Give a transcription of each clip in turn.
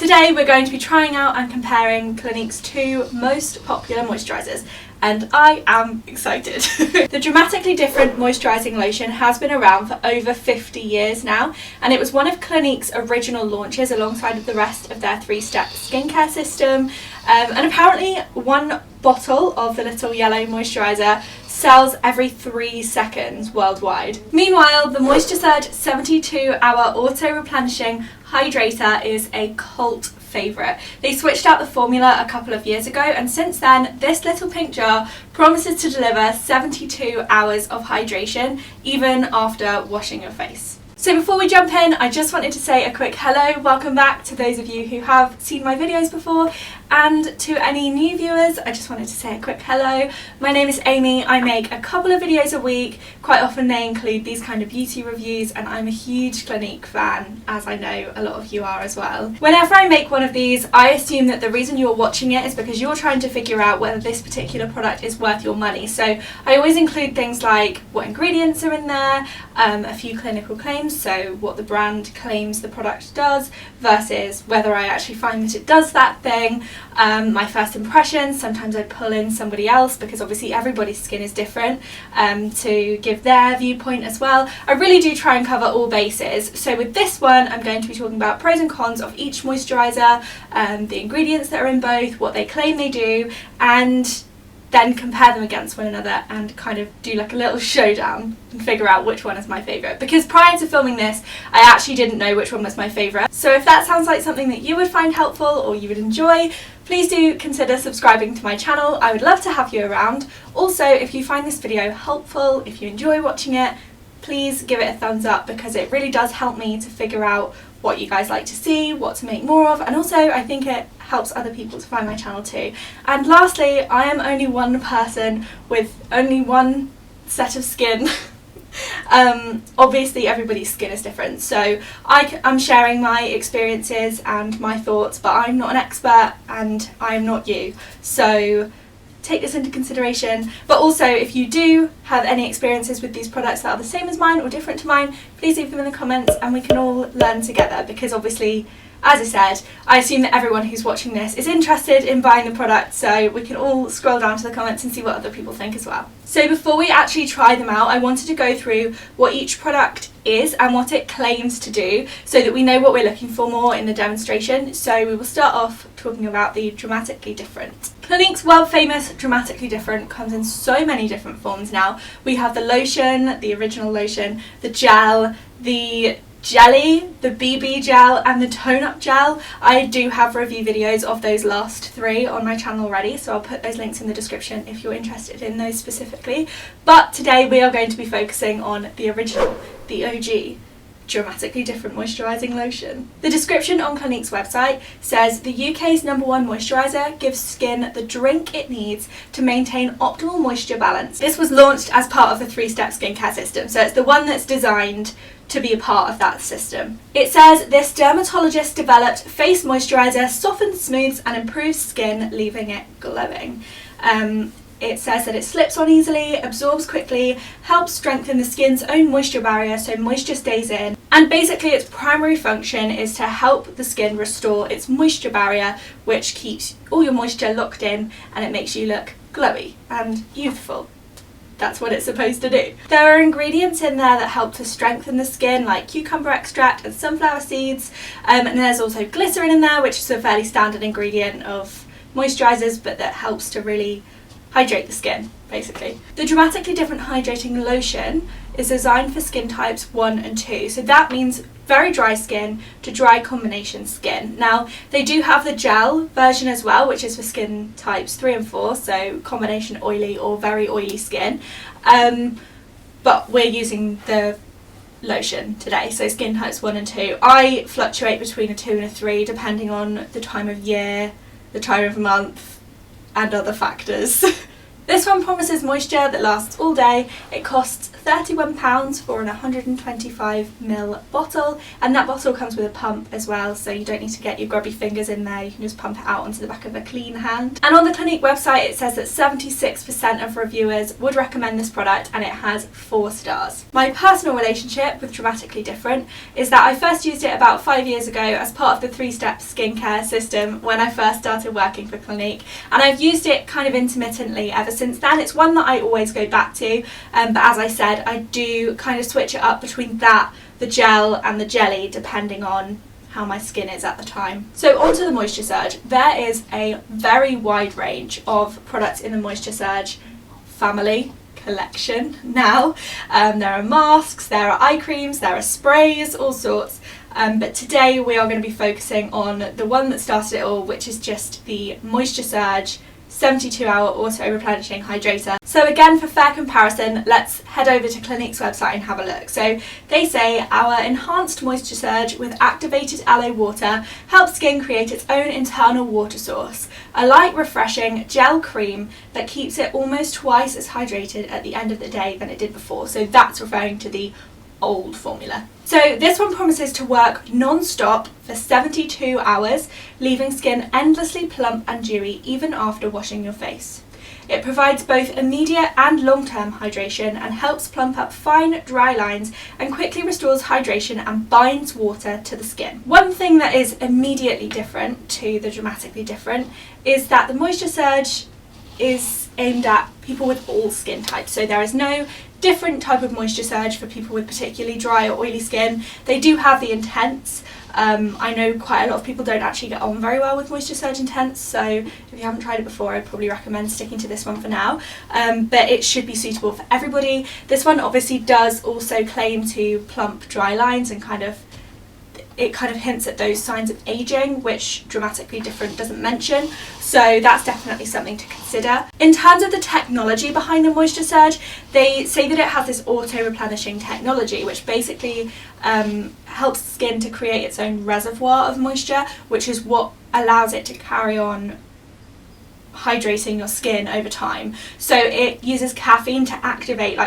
Today we're going to be trying out and comparing Clinique's two most popular moisturisers, and I am excited. The dramatically different moisturising lotion has been around for over 50 years now, and it was one of Clinique's original launches alongside the rest of their 3-step skincare system, and apparently one bottle of the little yellow moisturiser sells every 3 seconds worldwide. Meanwhile, the Moisture-Surge 72-hour auto-replenishing hydrator is a cult favourite. They switched out the formula a couple of years ago, and since then this little pink jar promises to deliver 72 hours of hydration even after washing your face. So before we jump in, I just wanted to say a quick hello, welcome back to those of you who have seen my videos before, and to any new viewers, I just wanted to say a quick hello. My name is Amy, I make a couple of videos a week, quite often they include these kind of beauty reviews, and I'm a huge Clinique fan, as I know a lot of you are as well. Whenever I make one of these, I assume that the reason you're watching it is because you're trying to figure out whether this particular product is worth your money. So I always include things like what ingredients are in there, a few clinical claims, so what the brand claims the product does versus whether I actually find that it does that thing, my first impressions. Sometimes I pull in somebody else because obviously everybody's skin is different, to give their viewpoint as well. I really do try and cover all bases. So with this one I'm going to be talking about pros and cons of each moisturiser, the ingredients that are in both, what they claim they do, and then compare them against one another and kind of do like a little showdown and figure out which one is my favourite. Because prior to filming this, I actually didn't know which one was my favourite. So if that sounds like something that you would find helpful or you would enjoy, please do consider subscribing to my channel. I would love to have you around. Also, if you find this video helpful, if you enjoy watching it, please give it a thumbs up because it really does help me to figure out what you guys like to see, what to make more of, and also I think it helps other people to find my channel too. And lastly, I am only one person with only one set of skin. Obviously everybody's skin is different, so I'm sharing my experiences and my thoughts, but I'm not an expert and I am not you, so take this into consideration. But also, if you do have any experiences with these products that are the same as mine or different to mine, please leave them in the comments and we can all learn together, because obviously, as I said, I assume that everyone who's watching this is interested in buying the product, so we can all scroll down to the comments and see what other people think as well. So before we actually try them out, I wanted to go through what each product is and what it claims to do so that we know what we're looking for more in the demonstration. So we will start off talking about the dramatically different. Clinique's world famous dramatically different comes in so many different forms now. We have the lotion, the original lotion, the gel, the jelly, the BB gel, and the tone-up gel. I do have review videos of those last 3 on my channel already, so I'll put those links in the description if you're interested in those specifically. But today we are going to be focusing on the original, the OG, dramatically different moisturising lotion. The description on Clinique's website says the UK's #1 moisturiser gives skin the drink it needs to maintain optimal moisture balance. This was launched as part of the 3-step skincare system, so it's the one that's designed to be a part of that system. It says this dermatologist developed face moisturiser softens, smooths and improves skin, leaving it glowing. It says that it slips on easily, absorbs quickly, helps strengthen the skin's own moisture barrier so moisture stays in, and basically its primary function is to help the skin restore its moisture barrier, which keeps all your moisture locked in and it makes you look glowy and youthful. That's what it's supposed to do. There are ingredients in there that help to strengthen the skin, like cucumber extract and sunflower seeds, and there's also glycerin in there, which is a fairly standard ingredient of moisturisers, but that helps to really hydrate the skin, basically. The dramatically different hydrating lotion is designed for skin types 1 and 2, so that means very dry skin to dry combination skin. Now they do have the gel version as well, which is for skin types 3 and 4, so combination oily or very oily skin, but we're using the lotion today, so skin types 1 and 2. I fluctuate between a 2 and a 3 depending on the time of year, the time of month and other factors. This one promises moisture that lasts all day. It costs £31 for an 125ml bottle, and that bottle comes with a pump as well, so you don't need to get your grubby fingers in there, you can just pump it out onto the back of a clean hand. And on the Clinique website it says that 76% of reviewers would recommend this product, and it has 4 stars. My personal relationship with Dramatically Different is that I first used it about 5 years ago as part of the 3-step skincare system when I first started working for Clinique, and I've used it kind of intermittently ever since then. It's one that I always go back to, but as I said, I do kind of switch it up between that, the gel and the jelly, depending on how my skin is at the time. So onto the Moisture Surge. There is a very wide range of products in the Moisture Surge family collection now. There are masks, there are eye creams, there are sprays, all sorts. But today we are going to be focusing on the one that started it all, which is just the Moisture Surge 72-hour auto-replenishing hydrator. So again, for fair comparison, let's head over to Clinique's website and have a look. So they say our enhanced Moisture Surge with activated aloe water helps skin create its own internal water source. A light, refreshing gel cream that keeps it almost twice as hydrated at the end of the day than it did before. So that's referring to the old formula. So this one promises to work non-stop for 72 hours, leaving skin endlessly plump and dewy even after washing your face. It provides both immediate and long-term hydration and helps plump up fine, dry lines and quickly restores hydration and binds water to the skin. One thing that is immediately different to the Dramatically Different is that the Moisture Surge is aimed at people with all skin types. So there is no different type of Moisture Surge for people with particularly dry or oily skin. They do have the Intense. I know quite a lot of people don't actually get on very well with Moisture Surge Intense, so if you haven't tried it before, I'd probably recommend sticking to this one for now. But it should be suitable for everybody. This one obviously does also claim to plump dry lines and kind of hints at those signs of aging, which Dramatically Different doesn't mention, so that's definitely something to consider. In terms of the technology behind the Moisture Surge, they say that it has this auto-replenishing technology, which basically helps the skin to create its own reservoir of moisture, which is what allows it to carry on hydrating your skin over time. So it uses caffeine to activate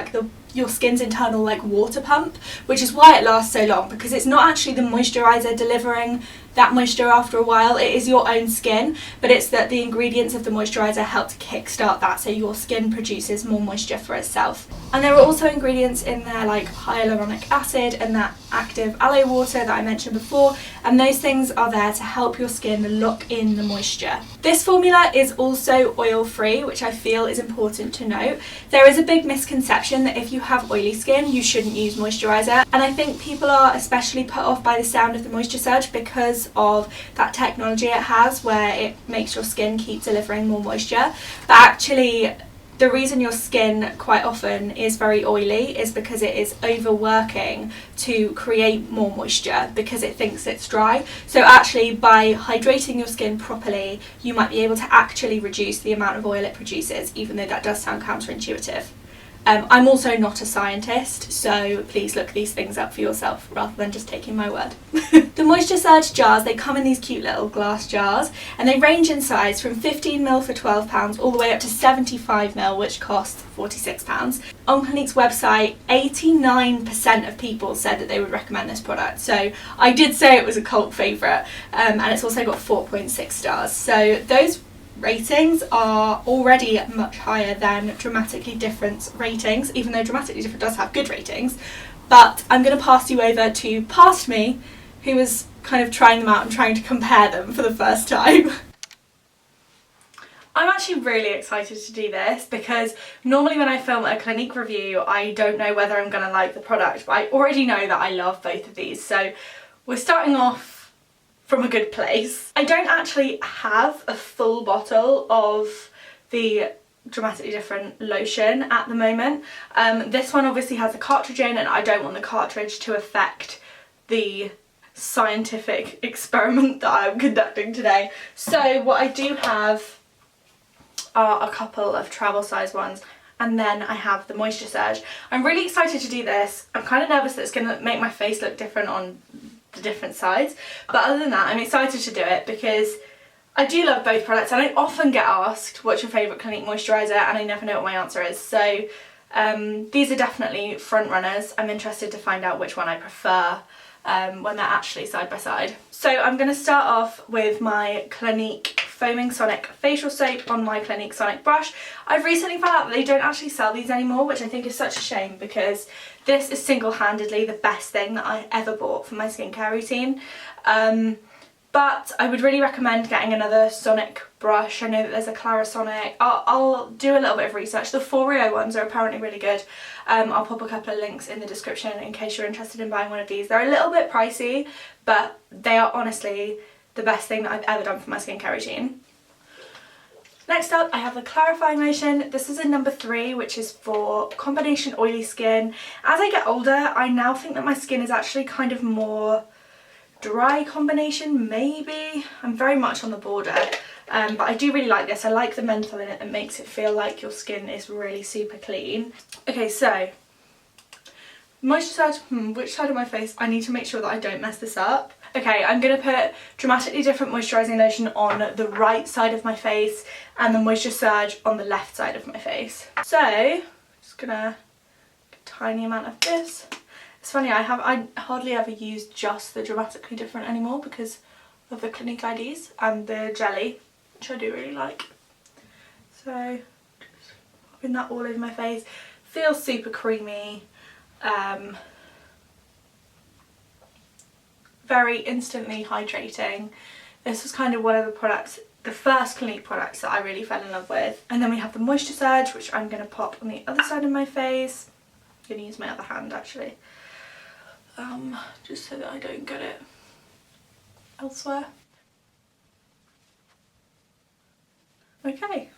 your skin's internal water pump, which is why it lasts so long, because it's not actually the moisturiser delivering that moisture after a while, it is your own skin, but it's that the ingredients of the moisturiser help to kickstart that, so your skin produces more moisture for itself. And there are also ingredients in there like hyaluronic acid and that active aloe water that I mentioned before, and those things are there to help your skin lock in the moisture. This formula is also oil-free, which I feel is important to note. There is a big misconception that if you have oily skin, you shouldn't use moisturiser, and I think people are especially put off by the sound of the Moisture Surge because of that technology it has, where it makes your skin keep delivering more moisture. But actually, the reason your skin quite often is very oily is because it is overworking to create more moisture because it thinks it's dry. So actually, by hydrating your skin properly, you might be able to actually reduce the amount of oil it produces, even though that does sound counterintuitive. I'm also not a scientist, so please look these things up for yourself rather than just taking my word. The Moisture Surge jars, they come in these cute little glass jars, and they range in size from 15ml for £12 all the way up to 75ml, which costs £46. On Clinique's website, 89% of people said that they would recommend this product, so I did say it was a cult favourite, and it's also got 4.6 stars. So those ratings are already much higher than Dramatically Different's ratings, even though Dramatically Different does have good ratings. But I'm going to pass you over to past me, who was kind of trying them out and trying to compare them for the first time. I'm actually really excited to do this because normally when I film a Clinique review, I don't know whether I'm going to like the product, but I already know that I love both of these. So we're starting off from a good place. I don't actually have a full bottle of the Dramatically Different lotion at the moment. This one obviously has a cartridge in, and I don't want the cartridge to affect the scientific experiment that I'm conducting today. So what I do have are a couple of travel size ones, and then I have the Moisture Surge. I'm really excited to do this. I'm kind of nervous that it's going to make my face look different on the different sides, but other than that, I'm excited to do it because I do love both products, and I often get asked what's your favourite Clinique moisturiser, and I never know what my answer is. So These are definitely front runners. I'm interested to find out which one I prefer when they're actually side by side. So I'm going to start off with my Clinique Foaming Sonic Facial Soap on my Clinique Sonic brush. I've recently found out that they don't actually sell these anymore, which I think is such a shame, because this is single-handedly the best thing that I ever bought for my skincare routine. But I would really recommend getting another Sonic brush. I know that there's a Clarisonic. I'll do a little bit of research. The Foreo ones are apparently really good. I'll pop a couple of links in the description in case you're interested in buying one of these. They're a little bit pricey, but they are honestly the best thing that I've ever done for my skincare routine. Next up, I have the clarifying lotion. This is in number 3, which is for combination oily skin. As I get older, I now think that my skin is actually kind of more dry combination, maybe. I'm very much on the border, but I do really like this. I like the menthol in it that makes it feel like your skin is really super clean. Okay, so moisturiser, which side of my face? I need to make sure that I don't mess this up. Okay, I'm going to put Dramatically Different moisturising lotion on the right side of my face and the Moisture Surge on the left side of my face. So, just gonna get a tiny amount of this. It's funny, I hardly ever use just the Dramatically Different anymore because of the Clinique IDs and the jelly, which I do really like. So, just popping that all over my face. Feels super creamy. Very instantly hydrating. This was kind of one of the products, the first Clinique products that I really fell in love with. And then we have the Moisture Surge, which I'm going to pop on the other side of my face. I'm going to use my other hand actually. Just so that I don't get it elsewhere. Okay.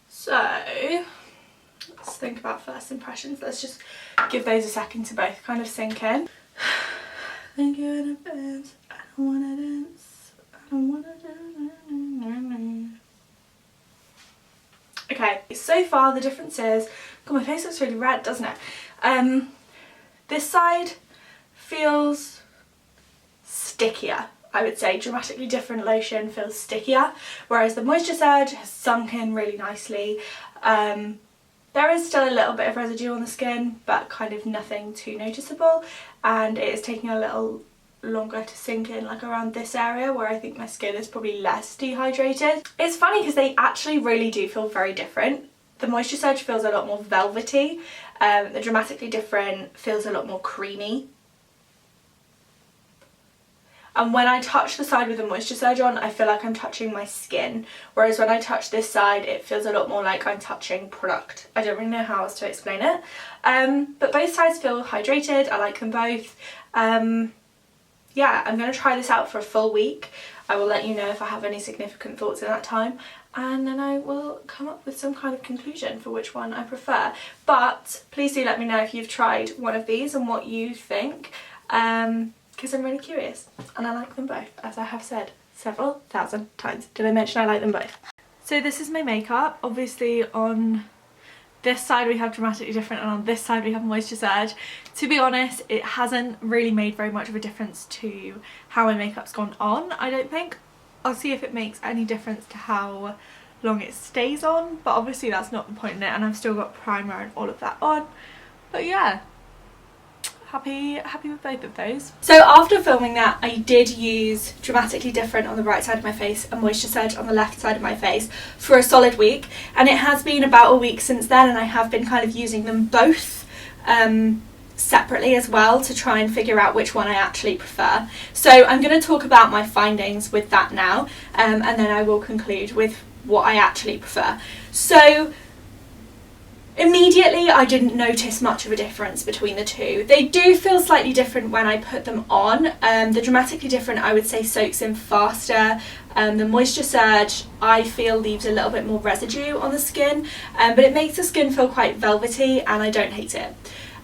So, let's think about first impressions. Let's just give those a second to both kind of sink in. Thank you in advance. I don't wanna dance. I don't wanna do. Okay, so far the difference is, God, my face looks really red, doesn't it? This side feels stickier, I would say. Dramatically Different lotion feels stickier, whereas the Moisture Surge has sunk in really nicely. There is still a little bit of residue on the skin, but kind of nothing too noticeable, and it is taking a little longer to sink in, like around this area where I think my skin is probably less dehydrated. It's funny because they actually really do feel very different. The Moisture Surge feels a lot more velvety, the Dramatically Different feels a lot more creamy. And when I touch the side with the Moisture Surge on, I feel like I'm touching my skin. Whereas when I touch this side, it feels a lot more like I'm touching product. I don't really know how else to explain it. But both sides feel hydrated. I like them both. Yeah, I'm going to try this out for a full week. I will let you know if I have any significant thoughts in that time. And then I will come up with some kind of conclusion for which one I prefer. But please do let me know if you've tried one of these and what you think. Because I'm really curious, and I like them both, as I have said several thousand times. Did I mention I like them both? So this is my makeup. Obviously on this side we have Dramatically Different and on this side we have Moisture Surge. To be honest, it hasn't really made very much of a difference to how my makeup's gone on, I don't think. I'll see if it makes any difference to how long it stays on, but obviously that's not the point in it, and I've still got primer and all of that on. But yeah. Happy with both of those. So after filming that, I did use Dramatically Different on the right side of my face and Moisture Surge on the left side of my face for a solid week, and it has been about a week since then, and I have been kind of using them both separately as well to try and figure out which one I actually prefer. So I'm going to talk about my findings with that now, and then I will conclude with what I actually prefer. So immediately I didn't notice much of a difference between the two. They do feel slightly different when I put them on. The Dramatically Different I would say soaks in faster. The Moisture Surge I feel leaves a little bit more residue on the skin, but it makes the skin feel quite velvety and I don't hate it.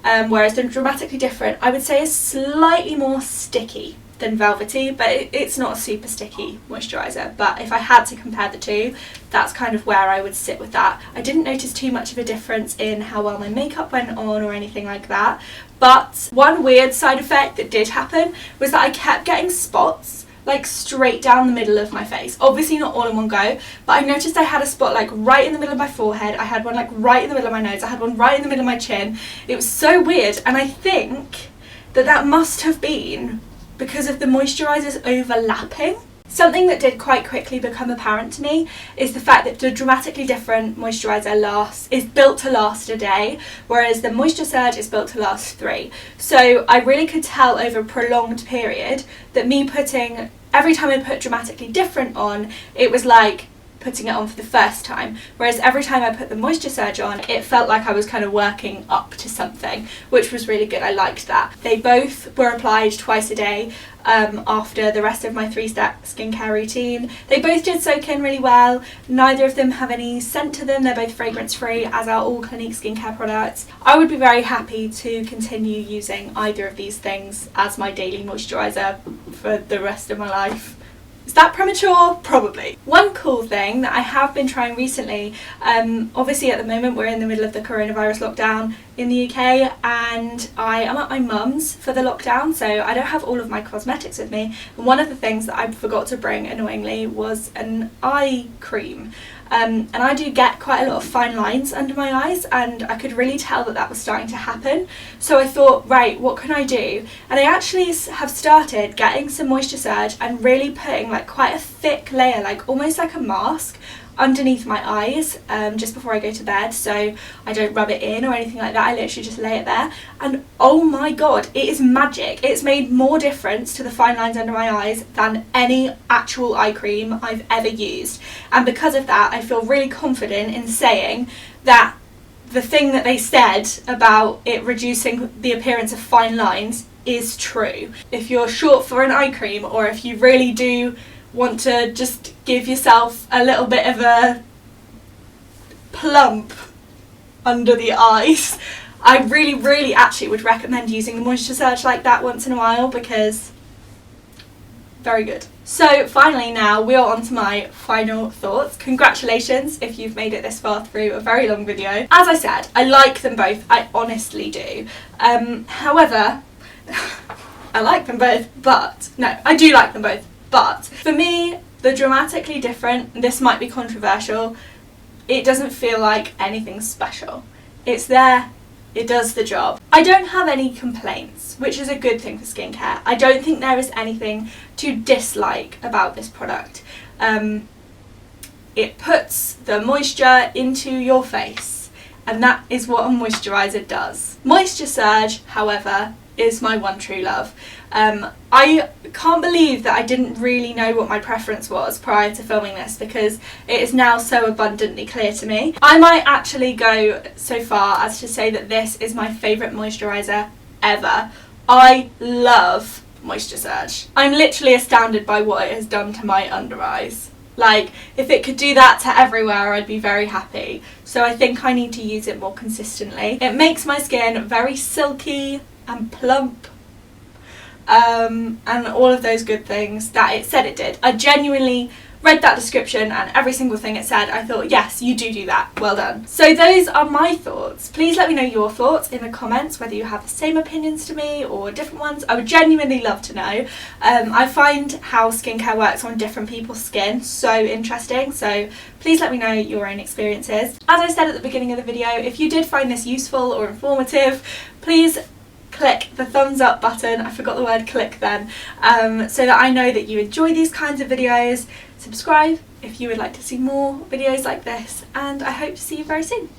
Whereas the Dramatically Different I would say is slightly more sticky than velvety, but it's not a super sticky moisturiser. But if I had to compare the two, that's kind of where I would sit with that. I didn't notice too much of a difference in how well my makeup went on or anything like that, but one weird side effect that did happen was that I kept getting spots like straight down the middle of my face. Obviously not all in one go, but I noticed I had a spot like right in the middle of my forehead. I had one like right in the middle of my nose. I had one right in the middle of my chin. It was so weird, and I think that must have been because of the moisturisers overlapping. Something that did quite quickly become apparent to me is the fact that the Dramatically Different moisturiser is built to last a day, whereas the Moisture Surge is built to last 3. So I really could tell over a prolonged period that me putting, every time I put Dramatically Different on, it was like putting it on for the first time, whereas every time I put the Moisture Surge on, it felt like I was kind of working up to something, which was really good. I liked that. They both were applied twice a day after the rest of my 3-step skincare routine. They both did soak in really well. Neither of them have any scent to them. They're both fragrance free, as are all Clinique skincare products. I would be very happy to continue using either of these things as my daily moisturiser for the rest of my life. Is that premature? Probably. One cool thing that I have been trying recently, obviously at the moment we're in the middle of the coronavirus lockdown in the UK, and I am at my mum's for the lockdown, so I don't have all of my cosmetics with me. And one of the things that I forgot to bring, annoyingly, was an eye cream. And I do get quite a lot of fine lines under my eyes, and I could really tell that was starting to happen. So I thought, right, what can I do? And I actually have started getting some Moisture Surge and really putting like quite a thick layer, like almost like a mask, underneath my eyes just before I go to bed, so I don't rub it in or anything like that. I literally just lay it there, and oh my god, it is magic. It's made more difference to the fine lines under my eyes than any actual eye cream I've ever used, and because of that I feel really confident in saying that the thing that they said about it reducing the appearance of fine lines is true. If you're short for an eye cream, or if you really do want to just give yourself a little bit of a plump under the eyes, I really actually would recommend using the Moisture Surge like that once in a while, because very good. So finally, now we are on to my final thoughts. Congratulations if you've made it this far through a very long video. As I said, I like them both, I honestly do. However, I like them both, but no, I do like them both. But for me, the Dramatically Different, this might be controversial, it doesn't feel like anything special. It's there, it does the job. I don't have any complaints, which is a good thing for skincare. I don't think there is anything to dislike about this product. It puts the moisture into your face, and that is what a moisturiser does. Moisture Surge, however, is my one true love. I can't believe that I didn't really know what my preference was prior to filming this, because it is now so abundantly clear to me. I might actually go so far as to say that this is my favourite moisturiser ever. I love Moisture Surge. I'm literally astounded by what it has done to my under eyes. Like, if it could do that to everywhere, I'd be very happy. So I think I need to use it more consistently. It makes my skin very silky and plump, and all of those good things that it said it did. I genuinely read that description, and every single thing it said, I thought, yes, you do that, well done. So those are my thoughts. Please let me know your thoughts in the comments, whether you have the same opinions to me or different ones. I would genuinely love to know. I find how skincare works on different people's skin so interesting, so please let me know your own experiences. As I said at the beginning of the video, if you did find this useful or informative, please click the thumbs up button, I forgot the word click then, so that I know that you enjoy these kinds of videos. Subscribe if you would like to see more videos like this, and I hope to see you very soon.